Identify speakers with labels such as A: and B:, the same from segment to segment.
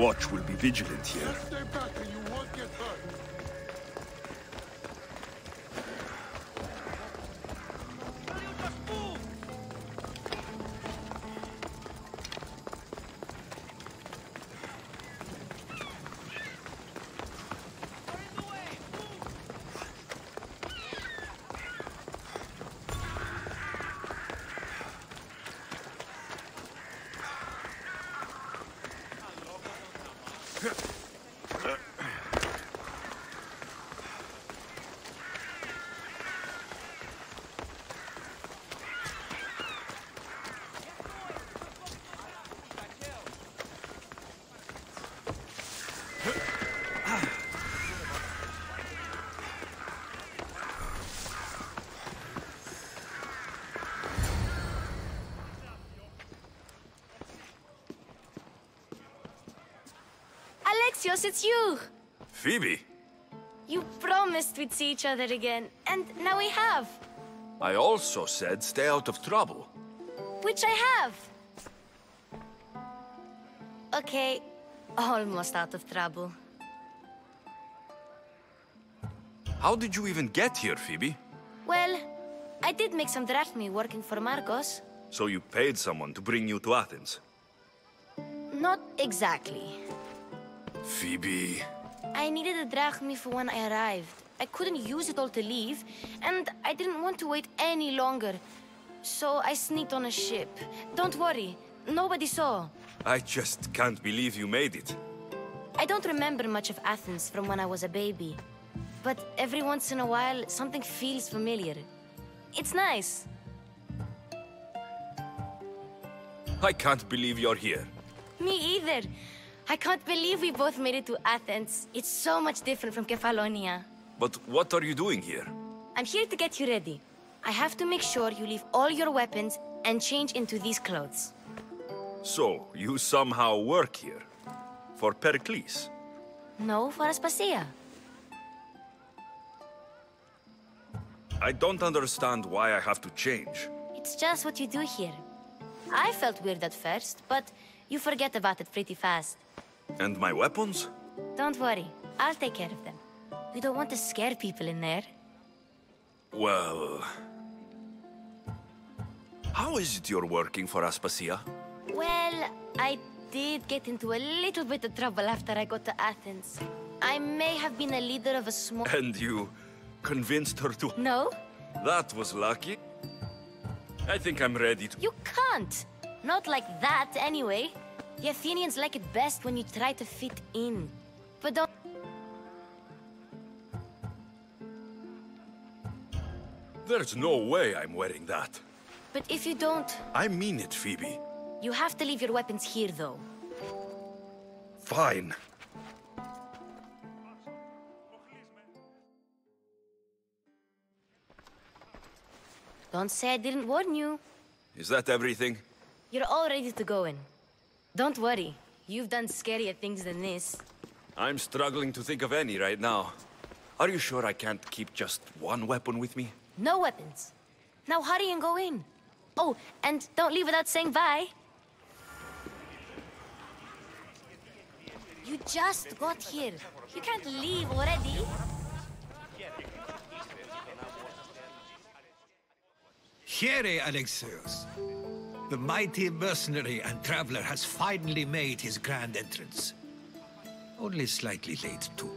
A: watch will be vigilant here.
B: Stay back and you won't get hurt.
C: Alexios, it's you!
A: Phoebe!
C: You promised we'd see each other again, and now we have.
A: I also said stay out of trouble.
C: Which I have. Okay, almost out of trouble.
A: How did you even get here, Phoebe?
C: Well, I did make some drachmi working for Marcos.
A: So you paid someone to bring you to Athens?
C: Not exactly.
A: Phoebe...
C: I needed a drachmi for when I arrived. I couldn't use it all to leave, and I didn't want to wait any longer. So I sneaked on a ship. Don't worry, nobody saw.
A: I just can't believe you made it.
C: I don't remember much of Athens from when I was a baby. But every once in a while, something feels familiar. It's nice.
A: I can't believe you're here.
C: Me either. I can't believe we both made it to Athens. It's so much different from Kefalonia.
A: But what are you doing here?
C: I'm here to get you ready. I have to make sure you leave all your weapons and change into these clothes.
A: So, you somehow work here? For Pericles?
C: No, for Aspasia.
A: I don't understand why I have to change.
C: It's just what you do here. I felt weird at first, but you forget about it pretty fast.
A: And my weapons?
C: Don't worry, I'll take care of them. We don't want to scare people in there.
A: Well... How is it you're working for Aspasia?
C: Well, I did get into a little bit of trouble after I got to Athens. I may have been a leader of a small...
A: And you convinced her to...
C: No?
A: That was lucky. I think I'm ready to...
C: You can't! Not like that, anyway. The Athenians like it best when you try to fit in. But don't...
A: There's no way I'm wearing that.
C: But if you don't...
A: I mean it, Phoebe.
C: You have to leave your weapons here, though.
A: Fine.
C: Don't say I didn't warn you.
A: Is that everything?
C: You're all ready to go in. Don't worry. You've done scarier things than this.
A: I'm struggling to think of any right now. Are you sure I can't keep just one weapon with me?
C: No weapons. Now hurry and go in. Oh, and don't leave without saying bye. You just got here. You can't leave already.
D: Here, Alexios. The mighty mercenary and traveler has finally made his grand entrance. Only slightly late, too.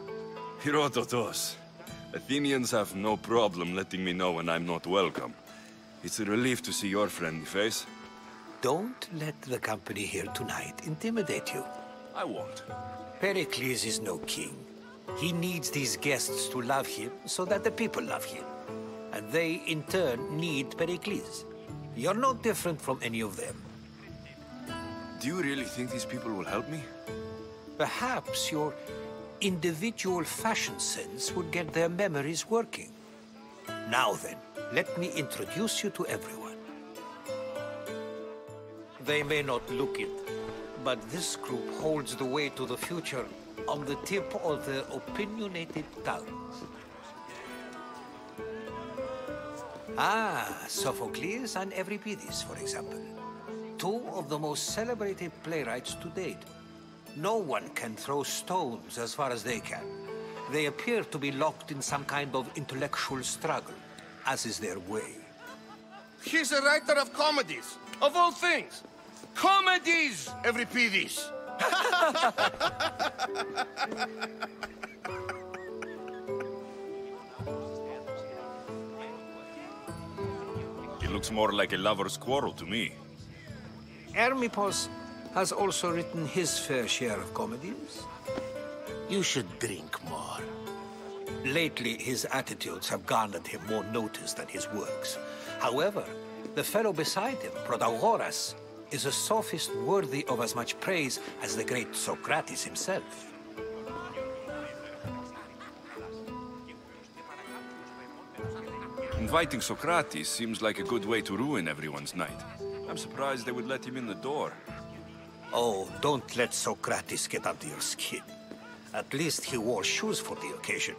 A: Herodotus. Athenians have no problem letting me know when I'm not welcome. It's a relief to see your friendly face.
D: Don't let the company here tonight intimidate you.
A: I won't.
D: Pericles is no king. He needs these guests to love him so that the people love him. And they, in turn, need Pericles. You're no different from any of them.
A: Do you really think these people will help me?
D: Perhaps your individual fashion sense would get their memories working. Now then, let me introduce you to everyone. They may not look it, but this group holds the way to the future on the tip of their opinionated tongues. Ah, Sophocles and Euripides, for example. Two of the most celebrated playwrights to date. No one can throw stones as far as they can. They appear to be locked in some kind of intellectual struggle, as is their way.
B: He's a writer of comedies, of all things. Comedies, Euripides.
A: It looks more like a lover's quarrel to me.
D: Hermippos has also written his fair share of comedies. You should drink more. Lately, his attitudes have garnered him more notice than his works. However, the fellow beside him, Protagoras, is a sophist worthy of as much praise as the great Socrates himself.
A: Inviting Socrates seems like a good way to ruin everyone's night. I'm surprised they would let him in the door.
D: Oh, don't let Socrates get under your skin. At least he wore shoes for the occasion.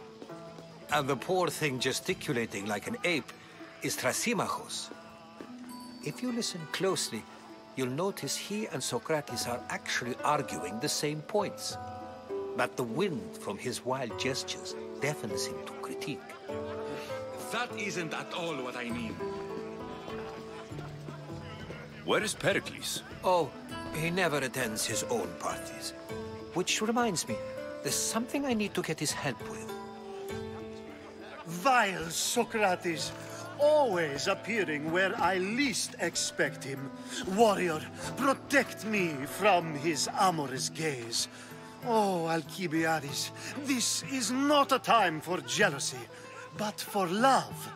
D: And the poor thing gesticulating like an ape is Thrasymachos. If you listen closely, you'll notice he and Socrates are actually arguing the same points. But the wind from his wild gestures deafens him to critique.
E: That isn't at all what I mean.
A: Where is Pericles?
D: Oh, he never attends his own parties. Which reminds me, there's something I need to get his help with.
F: Vile Socrates, always appearing where I least expect him. Warrior, protect me from his amorous gaze. Oh, Alcibiades, this is not a time for jealousy, but for love.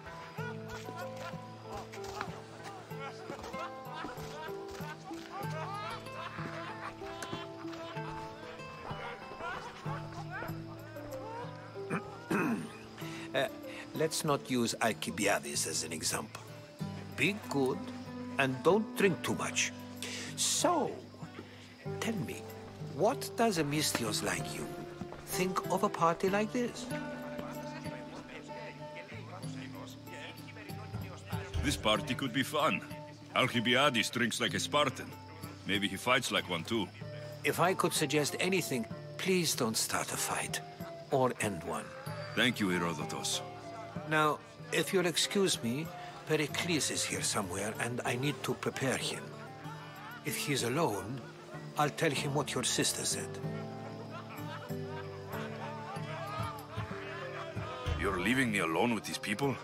D: Let's not use Alcibiades as an example. Be good and don't drink too much. So, tell me, what does a Misthios like you think of a party like this?
A: This party could be fun. Alcibiades drinks like a Spartan. Maybe he fights like one too.
D: If I could suggest anything, please don't start a fight or end one.
A: Thank you, Herodotus.
D: Now, if you'll excuse me, Pericles is here somewhere and I need to prepare him. If he's alone, I'll tell him what your sister said.
A: You're leaving me alone with these people?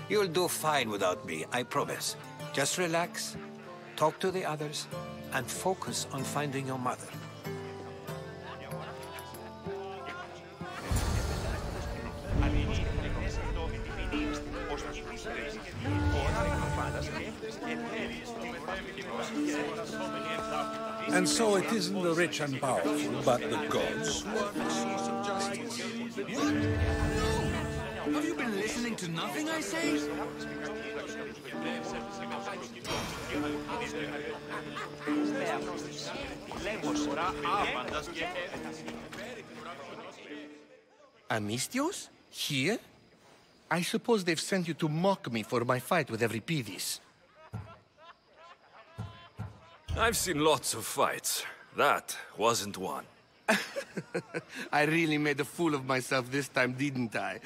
D: You'll do fine without me, I promise. Just relax, talk to the others, and focus on finding your mother.
G: And so it isn't the rich and powerful, but the gods.
E: Have you been listening to nothing I say?
H: Amistios? Here? I suppose they've sent you to mock me for my fight with Euripides.
A: I've seen lots of fights. That wasn't one.
H: I really made a fool of myself this time, didn't I?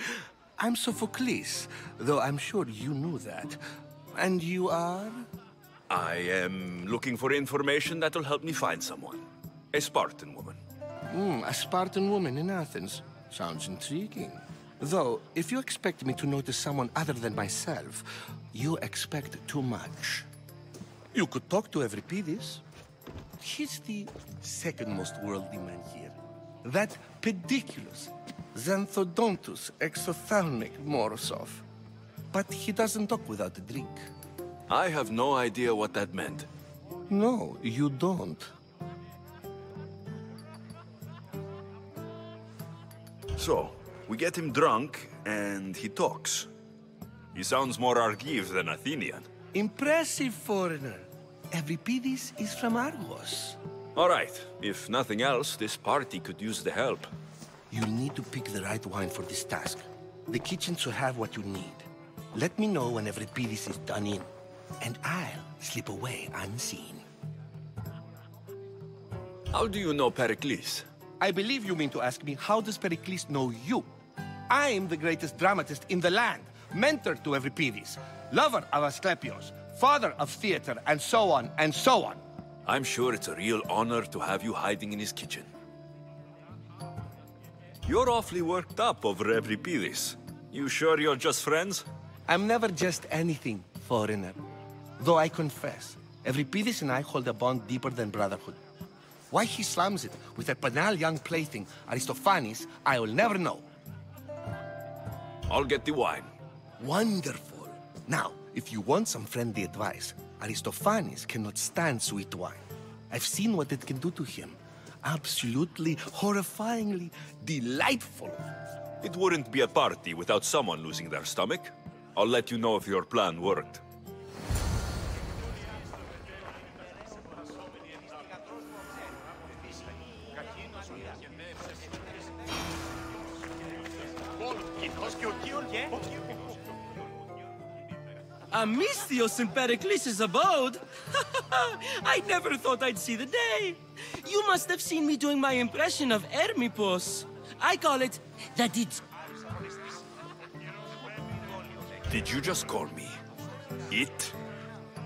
H: I'm Sophocles, though I'm sure you knew that. And you are?
A: I am looking for information that will help me find someone. A Spartan woman.
H: A Spartan woman in Athens. Sounds intriguing. Though, if you expect me to notice someone other than myself, you expect too much. You could talk to Euripides. He's the second most worldly man here. That pediculous, xanthodontus, exophthalmic Morosov. But he doesn't talk without a drink.
A: I have no idea what that meant.
H: No, you don't.
A: So, we get him drunk, and he talks. He sounds more Argive than Athenian.
H: Impressive, foreigner. Euripides is from Argos.
A: All right. If nothing else, this party could use the help.
H: You'll need to pick the right wine for this task. The kitchen should have what you need. Let me know when Euripides is done in, and I'll slip away unseen.
A: How do you know Pericles?
H: I believe you mean to ask me, how does Pericles know you? I'm the greatest dramatist in the land, mentor to Euripides, lover of Asclepius, father of theater, and so on, and so on.
A: I'm sure it's a real honor to have you hiding in his kitchen. You're awfully worked up over Euripides. You sure you're just friends?
H: I'm never just anything, foreigner. Though I confess, Euripides and I hold a bond deeper than brotherhood. Why he slams it with a banal young plaything, Aristophanes, I will never know.
A: I'll get the wine.
H: Wonderful. Now, if you want some friendly advice, Aristophanes cannot stand sweet wine. I've seen what it can do to him. Absolutely, horrifyingly delightful.
A: It wouldn't be a party without someone losing their stomach. I'll let you know if your plan worked.
I: Amisthios and Pericles' abode? I never thought I'd see the day. You must have seen me doing my impression of Hermippos. I call it that it's...
A: Did you just call me it?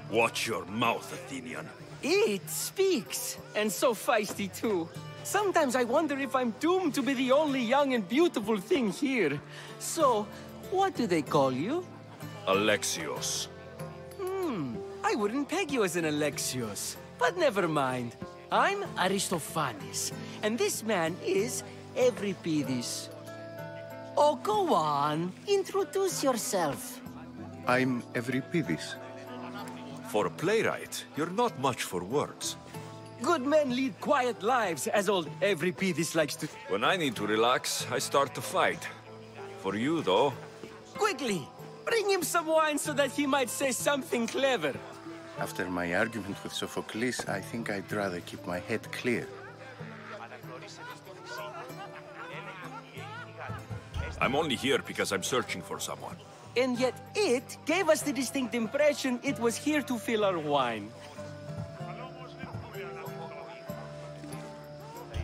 A: Watch your mouth, Athenian.
I: It speaks, and so feisty too. Sometimes I wonder if I'm doomed to be the only young and beautiful thing here. So, what do they call you?
A: Alexios.
I: I wouldn't peg you as an Alexios, but never mind. I'm Aristophanes, and this man is Euripides. Oh, go on. Introduce yourself.
J: I'm Euripides.
A: For a playwright, you're not much for words.
I: Good men lead quiet lives, as old Euripides likes to...
A: When I need to relax, I start to fight. For you, though...
I: Quickly! Bring him some wine so that he might say something clever.
J: After my argument with Sophocles, I think I'd rather keep my head clear.
A: I'm only here because I'm searching for someone.
I: And yet it gave us the distinct impression it was here to fill our wine.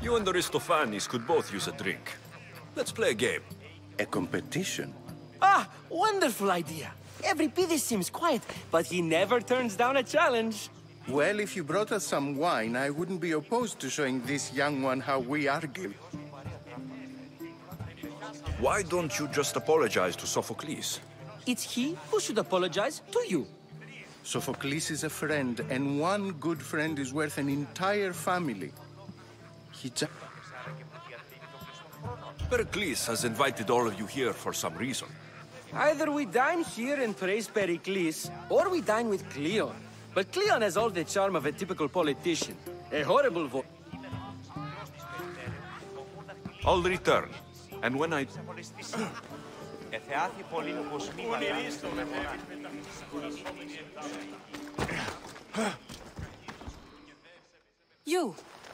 A: You and Aristophanes could both use a drink. Let's play a game.
J: A competition?
I: Ah, wonderful idea. Euripides seems quiet, but he never turns down a challenge.
J: Well, if you brought us some wine, I wouldn't be opposed to showing this young one how we argue.
A: Why don't you just apologize to Sophocles?
I: It's he who should apologize to you.
J: Sophocles is a friend, and one good friend is worth an entire family. He just...
A: Pericles has invited all of you here for some reason.
I: Either we dine here and praise Pericles, or we dine with Cleon. But Cleon has all the charm of a typical politician. A horrible voice.
A: I'll return. And when I...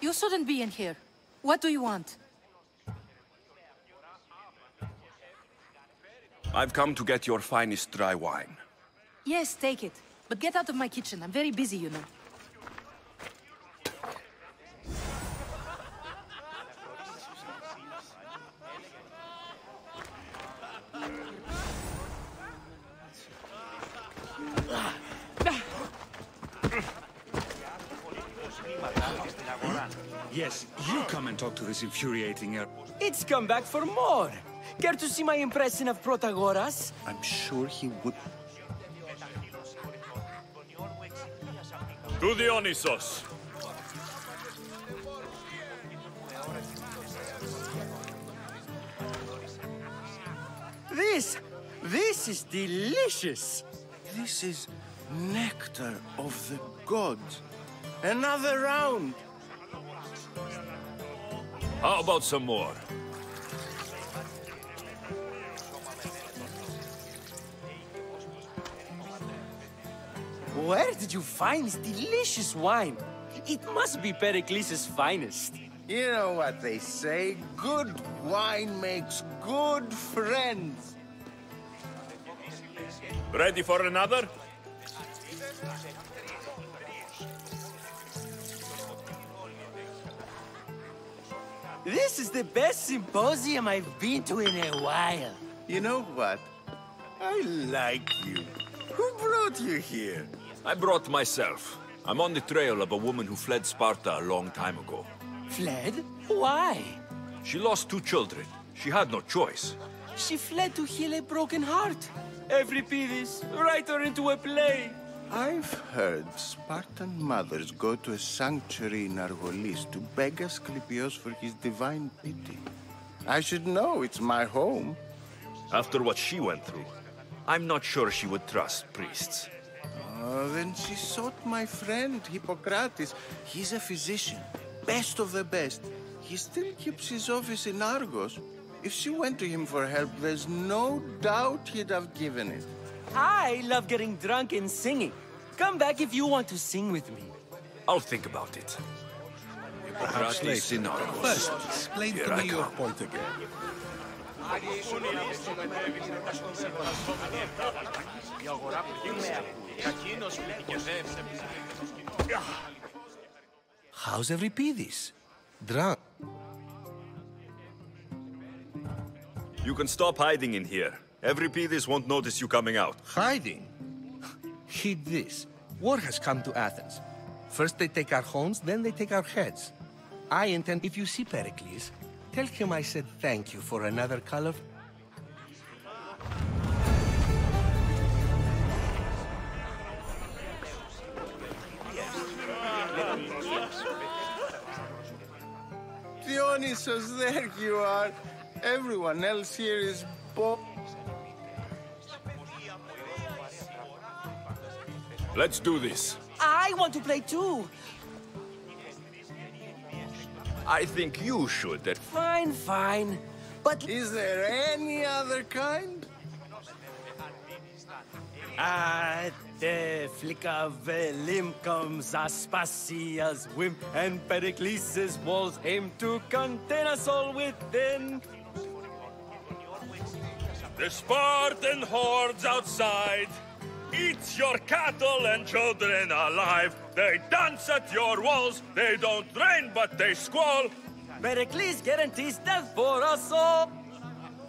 K: You shouldn't be in here. What do you want?
A: I've come to get your finest dry wine.
K: Yes, take it. But get out of my kitchen. I'm very busy, you know.
E: Yes, you come and talk to this infuriating...
I: It's come back for more. Care to see my impression of Protagoras?
J: I'm sure he would...
A: To Dionysos.
I: This is delicious.
J: This is nectar of the gods. Another round.
A: How about some more?
I: Where did you find this delicious wine? It must be Pericles' finest.
J: You know what they say, good wine makes good friends.
A: Ready for another?
I: This is the best symposium I've been to in a while.
J: You know what? I like you. Who brought you here?
A: I brought myself. I'm on the trail of a woman who fled Sparta a long time ago.
I: Fled? Why?
A: She lost 2 children. She had no choice.
I: She fled to heal a broken heart. Euripides, write her into a play.
J: I've heard Spartan mothers go to a sanctuary in Argolis to beg Asclepios for his divine pity. I should know, it's my home.
A: After what she went through, I'm not sure she would trust priests.
J: Oh, then she sought my friend, Hippocrates. He's a physician, best of the best. He still keeps his office in Argos. If she went to him for help, there's no doubt he'd have given it.
I: I love getting drunk and singing. Come back if you want to sing with me.
A: I'll think about it.
G: Perhaps later. First, explain to me your point again.
H: How's Euripides? Drunk?
A: You can stop hiding in here. Euripides won't notice you coming out.
H: Hiding? Heed this. War has come to Athens. First they take our homes, then they take our heads. I intend, if you see Pericles, tell him I said thank you for another color.
J: Dionysus, there you are. Everyone else here is
A: Let's do this.
I: I want to play too.
A: I think you should.
I: Fine, fine. But
J: is there any other kind?
I: At the flick of a limb comes Aspasia's whim, and Pericles' walls aim to contain us all within.
A: The Spartan hordes outside. Eat your cattle and children alive. They dance at your walls. They don't train, but they squall.
I: Pericles guarantees death for us all.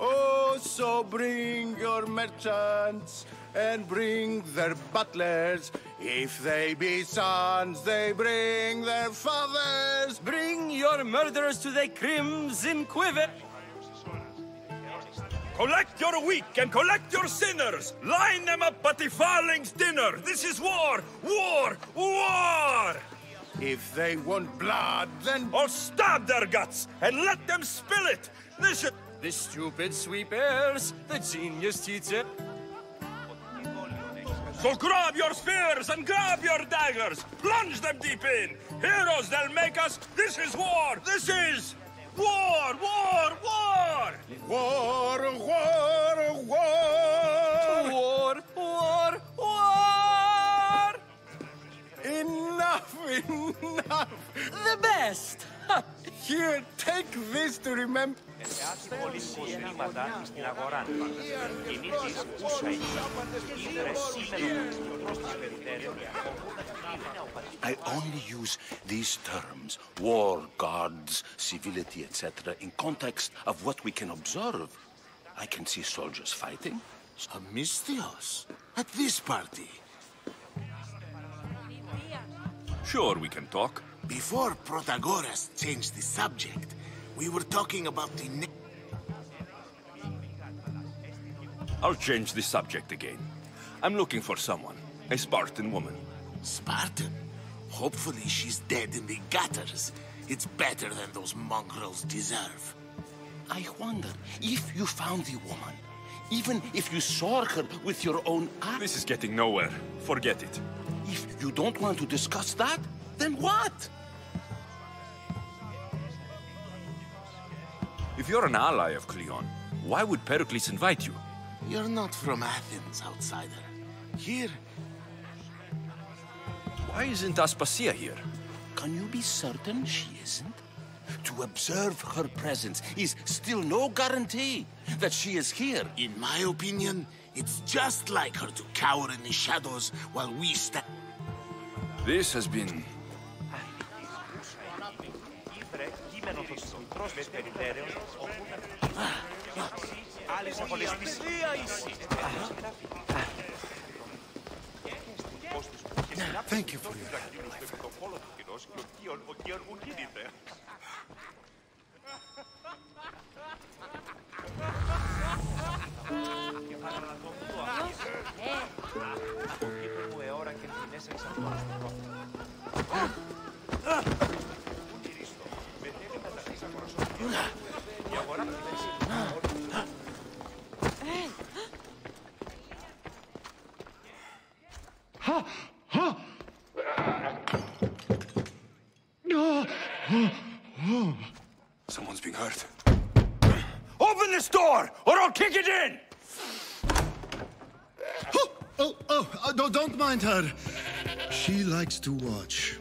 J: Oh, so bring your merchants and bring their butlers. If they be sons, they bring their fathers.
I: Bring your murderers to the crimson quiver.
A: Collect your weak and collect your sinners. Line them up at the Farling's dinner. This is war, war, war.
J: If they want blood, then
A: I'll stab their guts and let them spill it.
I: The stupid sweepers, the genius teacher.
A: So grab your spears and grab your daggers. Plunge them deep in. Heroes they'll make us. This is war. This is war, war, war.
J: War, war, war.
I: War, war, war.
J: Enough, enough.
I: The best.
J: Here, take this to remember.
L: I only use these terms, war, gods, civility, etc., in context of what we can observe. I can see soldiers fighting.
M: Amistios? At this party?
A: Sure, we can talk.
M: Before Protagoras changed the subject, we were talking about the...
A: I'll change the subject again. I'm looking for someone. A Spartan woman.
M: Spartan? Hopefully she's dead in the gutters. It's better than those mongrels deserve.
L: I wonder if you found the woman, even if you saw her with your own eyes.
A: This is getting nowhere. Forget it.
L: If you don't want to discuss that, then what?
A: If you're an ally of Cleon, why would Pericles invite you?
M: You're not from Athens, outsider. Here...
A: Why isn't Aspasia here?
L: Can you be certain she isn't? To observe her presence is still no guarantee that she is here.
M: In my opinion, it's just like her to cower in the shadows while we stand.
A: This has been...
M: Thank you for your help, my friend.
L: Someone's being hurt.
A: Open this door, or I'll kick it in!
F: No, don't mind her. She likes to watch.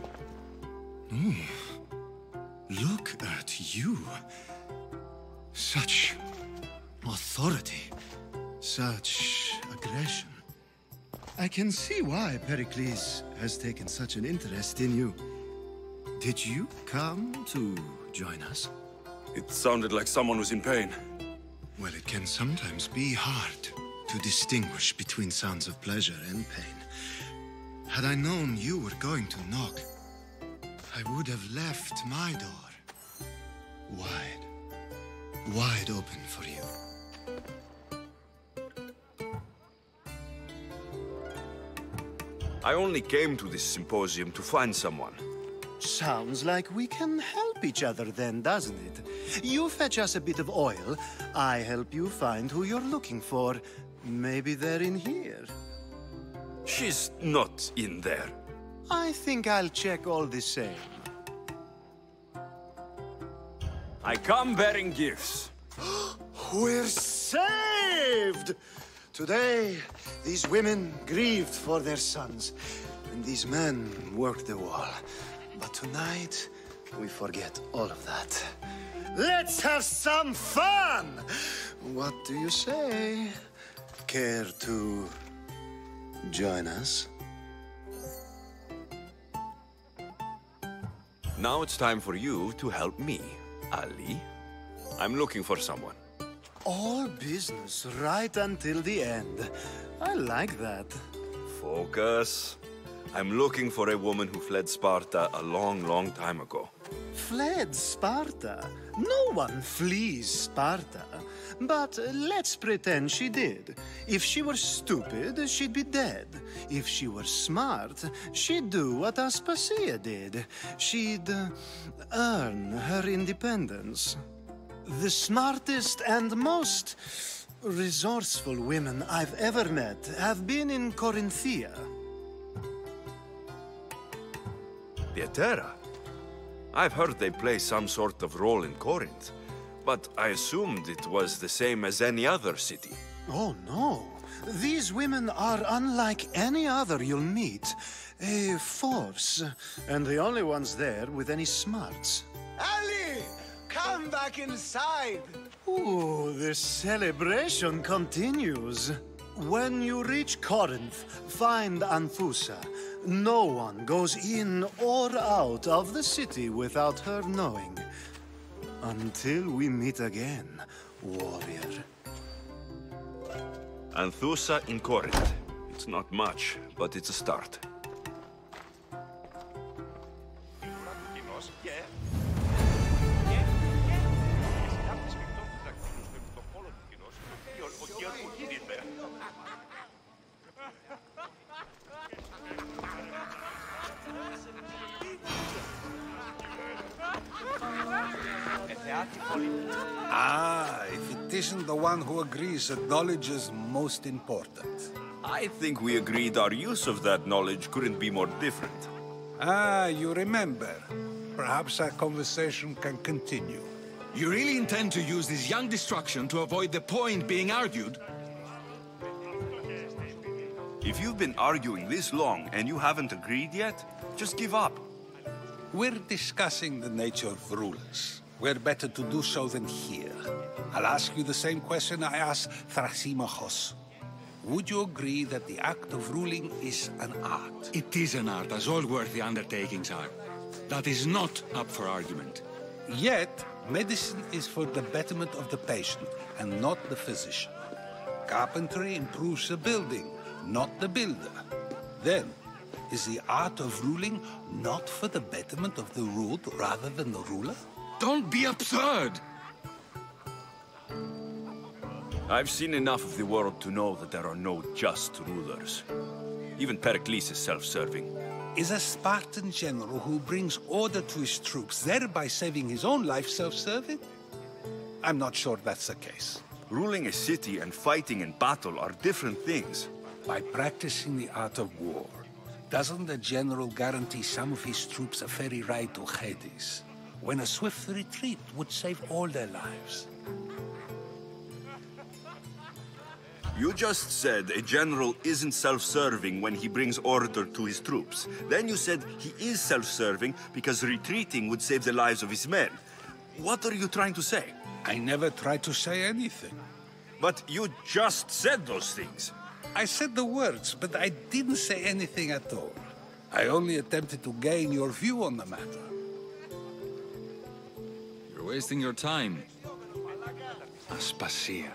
F: Look at you. Such authority. Such aggression. I can see why Pericles has taken such an interest in you. Did you come to join us?
L: It sounded like someone was in pain.
F: Well, it can sometimes be hard to distinguish between sounds of pleasure and pain. Had I known you were going to knock, I would have left my door wide open for you.
L: I only came to this symposium to find someone.
F: Sounds like we can help each other then, doesn't it? You fetch us a bit of oil, I help you find who you're looking for. Maybe they're in here.
L: She's not in there.
F: I think I'll check all the same.
L: I come bearing gifts.
F: We're saved! Today, these women grieved for their sons, and these men worked the wall. But tonight, we forget all of that. Let's have some fun! What do you say? Care to join us?
L: Now it's time for you to help me, Ali. I'm looking for someone.
F: All business right until the end. I like that.
L: Focus. I'm looking for a woman who fled Sparta a long, long time ago.
F: Fled Sparta? No one flees Sparta. But let's pretend she did. If she were stupid, she'd be dead. If she were smart, she'd do what Aspasia did. She'd earn her independence. The smartest and most resourceful women I've ever met have been in Corinthia.
L: Pietera? I've heard they play some sort of role in Corinth, but I assumed it was the same as any other city.
F: Oh, no. These women are unlike any other you'll meet. A force, and the only ones there with any smarts. Ali! Come back inside! Ooh, the celebration continues. When you reach Corinth, find Anthusa. No one goes in or out of the city without her knowing. Until we meet again, warrior.
L: Anthusa in Corinth. It's not much, but it's a start.
G: If it isn't the one who agrees that knowledge is most important.
L: I think we agreed our use of that knowledge couldn't be more different.
G: You remember. Perhaps our conversation can continue.
E: You really intend to use this young destruction to avoid the point being argued?
L: If you've been arguing this long and you haven't agreed yet, just give up.
G: We're discussing the nature of rulers. Where better to do so than here? I'll ask you the same question I asked Thrasymachos. Would you agree that the act of ruling is an art?
E: It is an art, as all worthy undertakings are. That is not up for argument.
G: Yet, Medicine is for the betterment of the patient and not the physician. Carpentry improves the building, not the builder. Then, is the art of ruling not for the betterment of the ruled rather than the ruler?
E: Don't be absurd!
A: I've seen enough of the world to know that there are no just rulers. Even Pericles is self-serving.
G: Is a Spartan general who brings order to his troops, thereby saving his own life, self-serving? I'm not sure that's the case.
A: Ruling a city and fighting in battle are different things.
G: By practicing the art of war, doesn't the general guarantee some of his troops a ferry ride to Hades, when a swift retreat would save all their lives?
A: You just said a general isn't self-serving when he brings order to his troops. Then you said he is self-serving because retreating would save the lives of his men. What are you trying to say?
G: I never tried to say anything.
A: But you just said those things.
G: I said the words, but I didn't say anything at all. I only attempted to gain your view on the matter.
E: You're wasting your time.
D: Aspasia.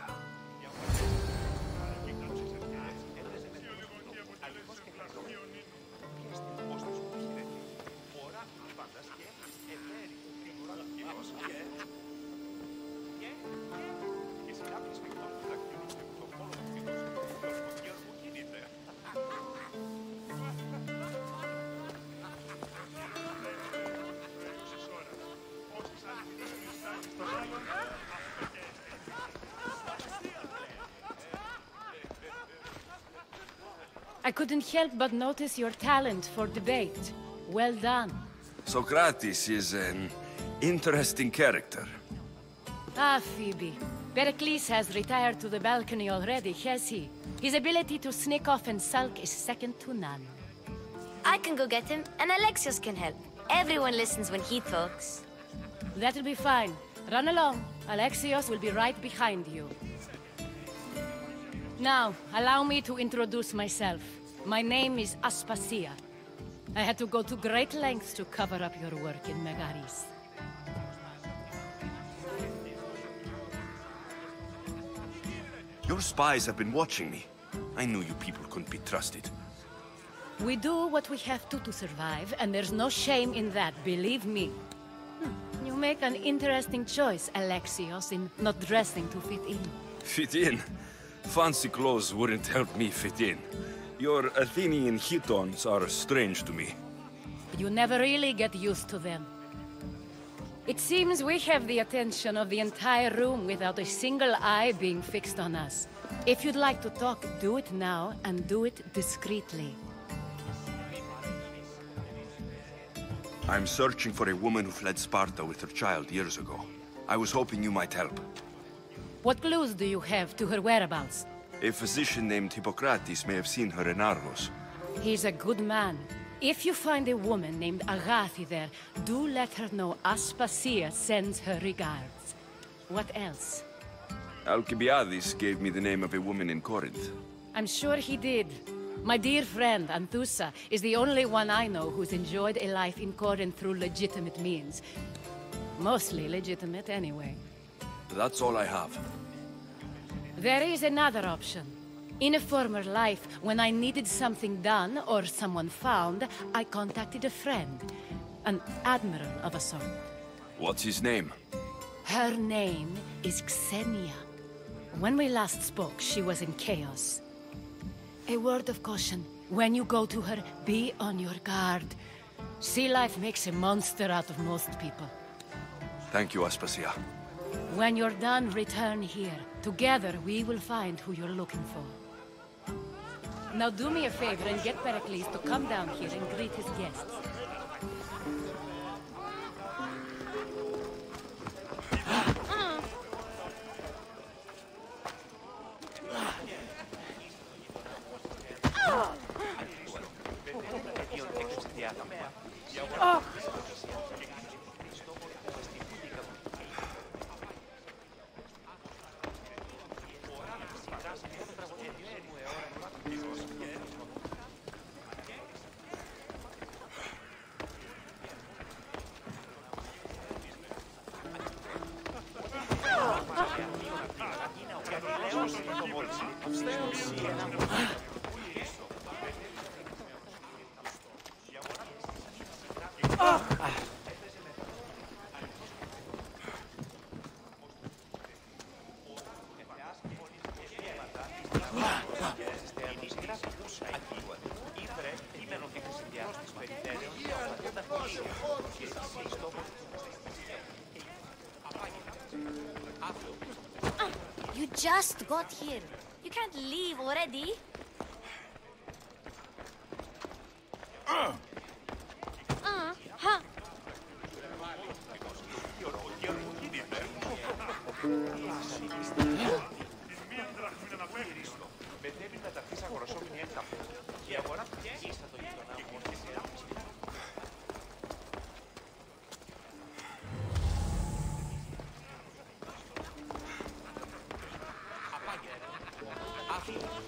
N: I couldn't help but notice your talent for debate. Well done.
A: Socrates is an interesting character.
N: Ah, Phoebe. Pericles has retired to the balcony already, has he? His ability to sneak off and sulk is second to none.
C: I can go get him, and Alexios can help. Everyone listens when he talks.
N: That'll be fine. Run along. Alexios will be right behind you. Now, allow me to introduce myself. My name is Aspasia. I had to go to great lengths to cover up your work in Megaris.
A: Your spies have been watching me. I knew you people couldn't be trusted.
N: We do what we have to survive, and there's no shame in that, believe me. You make an interesting choice, Alexios, in not dressing to fit in.
A: Fit in? Fancy clothes wouldn't help me fit in. Your Athenian chitons are strange to me.
N: You never really get used to them. It seems we have the attention of the entire room without a single eye being fixed on us. If you'd like to talk, do it now, and do it discreetly.
A: I'm searching for a woman who fled Sparta with her child years ago. I was hoping you might help.
N: What clues do you have to her whereabouts?
A: A physician named Hippocrates may have seen her in Argos.
N: He's a good man. If you find a woman named Agathi there, do let her know Aspasia sends her regards. What else?
A: Alcibiades gave me the name of a woman in Corinth.
N: I'm sure he did. My dear friend, Anthusa, is the only one I know who's enjoyed a life in Corinth through legitimate means. Mostly legitimate, anyway.
A: That's all I have.
N: There is another option. In a former life, when I needed something done or someone found, I contacted a friend. An admiral of a sort.
A: What's his name?
N: Her name is Xenia. When we last spoke, she was in chaos. A word of caution. When you go to her, be on your guard. Sea life makes a monster out of most people.
A: Thank you, Aspasia.
N: When you're done, return here. Together, we will find who you're looking for. Now do me a favor and get Pericles to come down here and greet his guests.
C: You just got here. You can't leave already.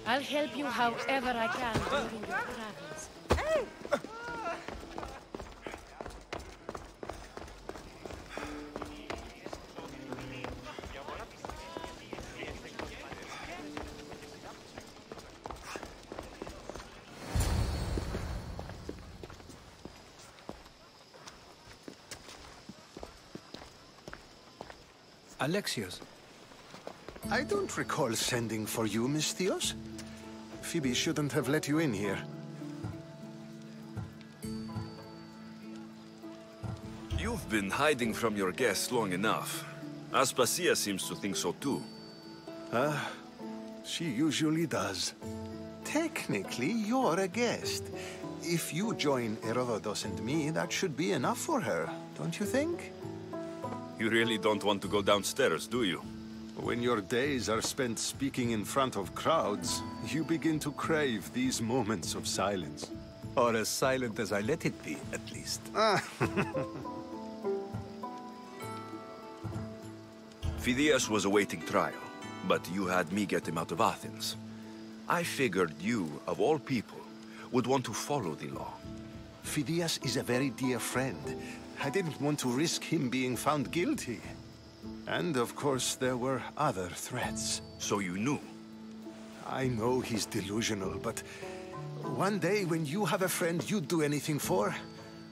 N: I'll help you however I can during your travels.
D: Alexios.
O: I don't recall sending for you, Misthios. Phoebe shouldn't have let you in here.
A: You've been hiding from your guests long enough. Aspasia seems to think so too.
O: She usually does. Technically, you're a guest. If you join Herodotus and me, that should be enough for her, don't you think?
A: You really don't want to go downstairs, do you?
O: When your days are spent speaking in front of crowds, you begin to crave these moments of silence.
D: Or as silent as I let it be, at least.
A: Phidias was awaiting trial, but you had me get him out of Athens. I figured you, of all people, would want to follow the law.
O: Phidias is a very dear friend. I didn't want to risk him being found guilty. And, of course, there were other threats.
A: So you knew?
O: I know he's delusional, but one day when you have a friend you'd do anything for,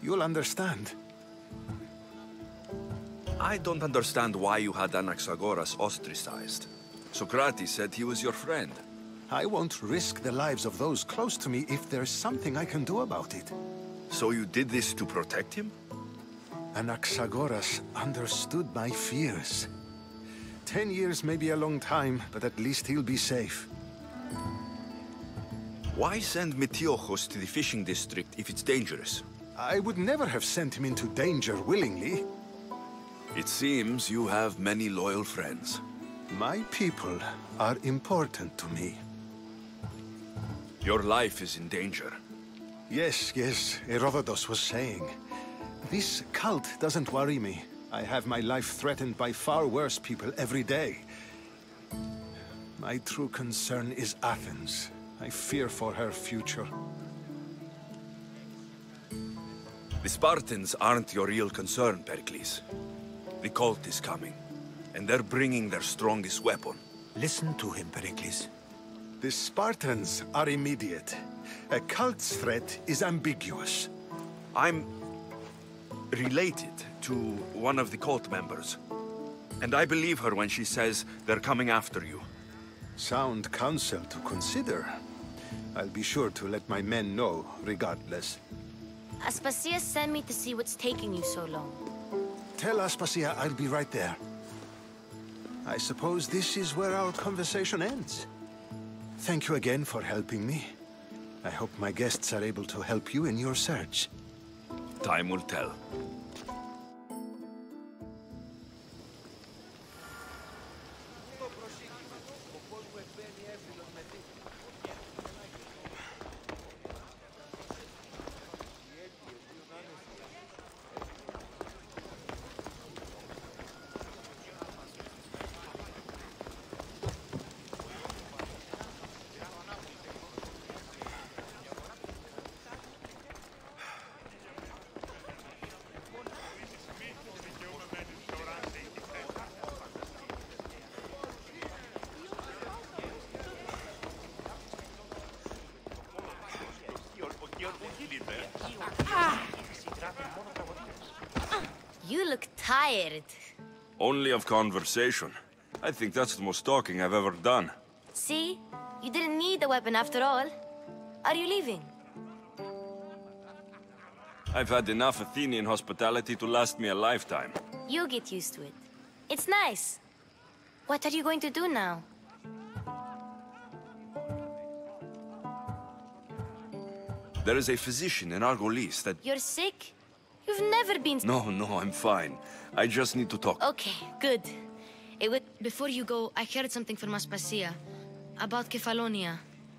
O: you'll understand.
A: I don't understand why you had Anaxagoras ostracized. Socrates said he was your friend.
O: I won't risk the lives of those close to me if there's something I can do about it.
A: So you did this to protect him?
O: Anaxagoras understood my fears. 10 years may be a long time, but at least he'll be safe.
A: Why send Metiochos to the fishing district if it's dangerous?
O: I would never have sent him into danger willingly.
A: It seems you have many loyal friends.
O: My people are important to me.
A: Your life is in danger.
O: Yes, Herodotus was saying. This cult doesn't worry me. I have my life threatened by far worse people every day. My true concern is Athens. I fear for her future.
A: The Spartans aren't your real concern, Pericles. The cult is coming, and they're bringing their strongest weapon.
D: Listen to him, Pericles.
O: The Spartans are immediate. A cult's threat is ambiguous.
A: I'm related to one of the cult members. And I believe her when she says they're coming after you.
O: Sound counsel to consider. I'll be sure to let my men know, regardless.
C: Aspasia sent me to see what's taking you so long.
O: Tell Aspasia I'll be right there. I suppose this is where our conversation ends. Thank you again for helping me. I hope my guests are able to help you in your search.
A: Time will tell.
C: You look tired.
A: Only of conversation. I think that's the most talking I've ever done.
C: See? You didn't need the weapon after all. Are you leaving?
A: I've had enough Athenian hospitality to last me a lifetime.
C: You get used to it. It's nice. What are you going to do now?
A: There is a physician in Argolis that...
C: You're sick? You've never been...
A: No, I'm fine. I just need to talk.
C: Okay, good. Before you go, I heard something from Aspasia about Kefalonia.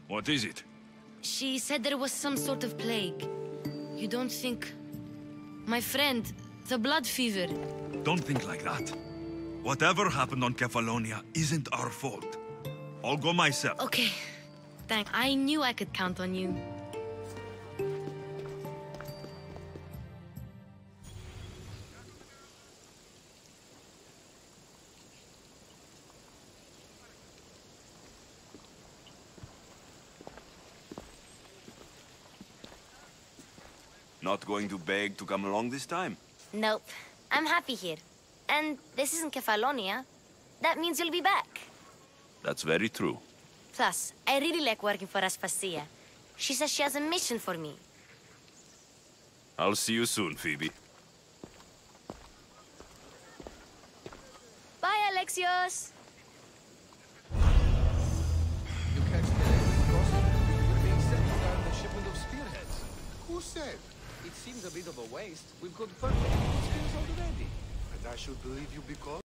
A: What is it?
C: She said there was some sort of plague. You don't think... My friend, the blood fever.
P: Don't think like that. Whatever happened on Kefalonia isn't our fault. I'll go myself.
C: Okay. Thanks. I knew I could count on you.
A: Not going to beg to come along this time?
C: Nope. I'm happy here. And this isn't Kefalonia. That means you'll be back.
A: That's very true.
C: Plus, I really like working for Aspasia. She says she has a mission for me.
A: I'll see you soon, Phoebe.
C: Bye, Alexios!
Q: You catch the latest gossip? We're being sent to learn the shipment of spearheads.
M: Who said?
Q: It seems a bit of a waste. We've got perfect spears already.
O: And I should believe you because...